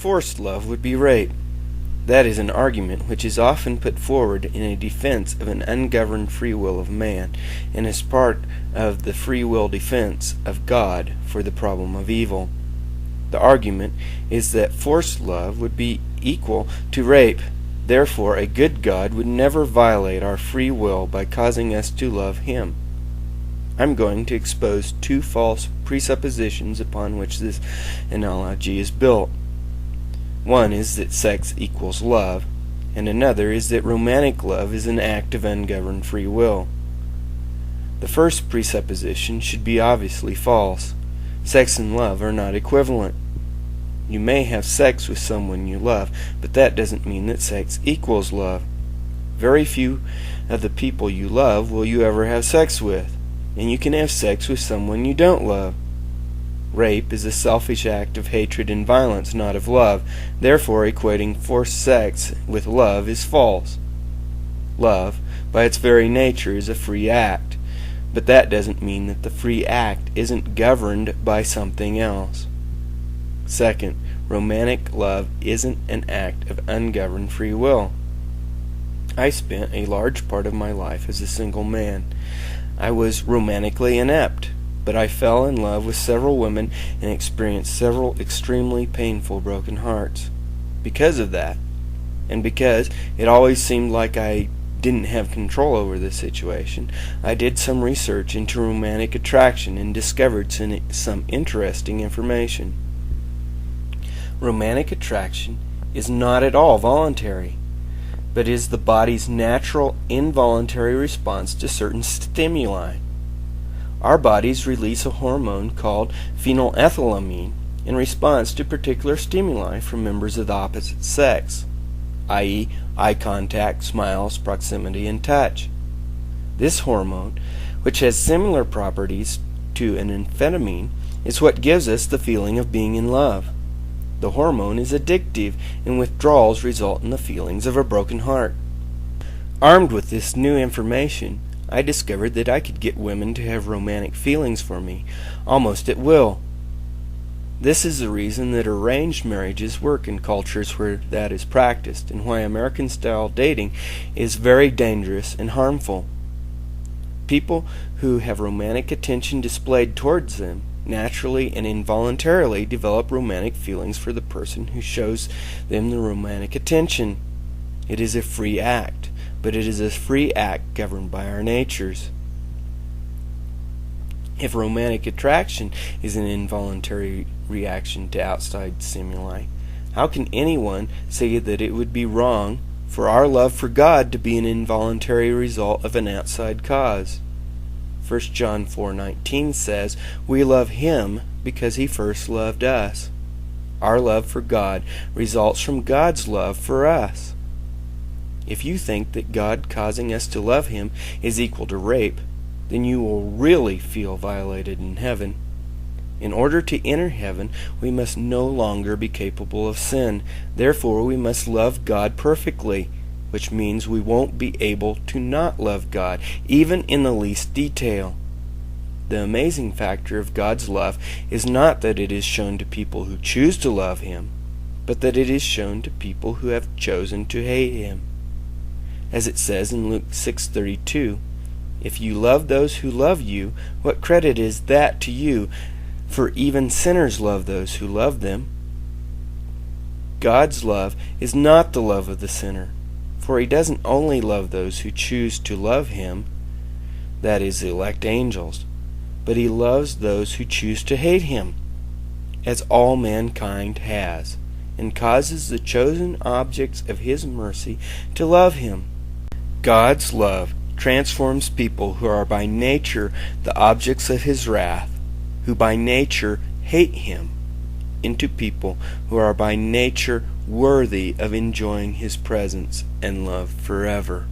forced love would be rape. That is an argument which is often put forward in a defense of an ungoverned free will of man, and is part of the free will defense of God for the problem of evil. The argument is that forced love would be equal to rape. Therefore, a good God would never violate our free will by causing us to love Him. I'm going to expose two false presuppositions upon which this analogy is built. One is that sex equals love, and another is that romantic love is an act of ungoverned free will. The first presupposition should be obviously false. Sex and love are not equivalent. You may have sex with someone you love, but that doesn't mean that sex equals love. Very few of the people you love will you ever have sex with, and you can have sex with someone you don't love. Rape is a selfish act of hatred and violence, not of love. Therefore, equating forced sex with love is false. Love, by its very nature, is a free act, but that doesn't mean that the free act isn't governed by something else. Second, romantic love isn't an act of ungoverned free will. I spent a large part of my life as a single man. I was romantically inept, but I fell in love with several women and experienced several extremely painful broken hearts. Because of that, and because it always seemed like I didn't have control over the situation, I did some research into romantic attraction and discovered some interesting information. Romantic attraction is not at all voluntary, but is the body's natural involuntary response to certain stimuli. Our bodies release a hormone called phenylethylamine in response to particular stimuli from members of the opposite sex, i.e., eye contact, smiles, proximity, and touch. This hormone, which has similar properties to an amphetamine, is what gives us the feeling of being in love. The hormone is addictive, and withdrawals result in the feelings of a broken heart. Armed with this new information, I discovered that I could get women to have romantic feelings for me, almost at will. This is the reason that arranged marriages work in cultures where that is practiced, and why American-style dating is very dangerous and harmful. People who have romantic attention displayed towards them naturally and involuntarily develop romantic feelings for the person who shows them the romantic attention. It is a free act, but it is a free act governed by our natures. If romantic attraction is an involuntary reaction to outside stimuli, how can anyone say that it would be wrong for our love for God to be an involuntary result of an outside cause? 1 John 4:19 says, "We love Him because He first loved us." Our love for God results from God's love for us. If you think that God causing us to love Him is equal to rape, then you will really feel violated in heaven. In order to enter heaven, we must no longer be capable of sin. Therefore, we must love God perfectly, which means we won't be able to not love God, even in the least detail. The amazing factor of God's love is not that it is shown to people who choose to love Him, but that it is shown to people who have chosen to hate Him. As it says in Luke 6:32, "If you love those who love you, what credit is that to you? For even sinners love those who love them." God's love is not the love of the sinner, for He doesn't only love those who choose to love Him, that is, the elect angels, but He loves those who choose to hate Him, as all mankind has, and causes the chosen objects of His mercy to love Him. God's love transforms people who are by nature the objects of His wrath, who by nature hate Him, into people who are by nature worthy of enjoying His presence and love forever.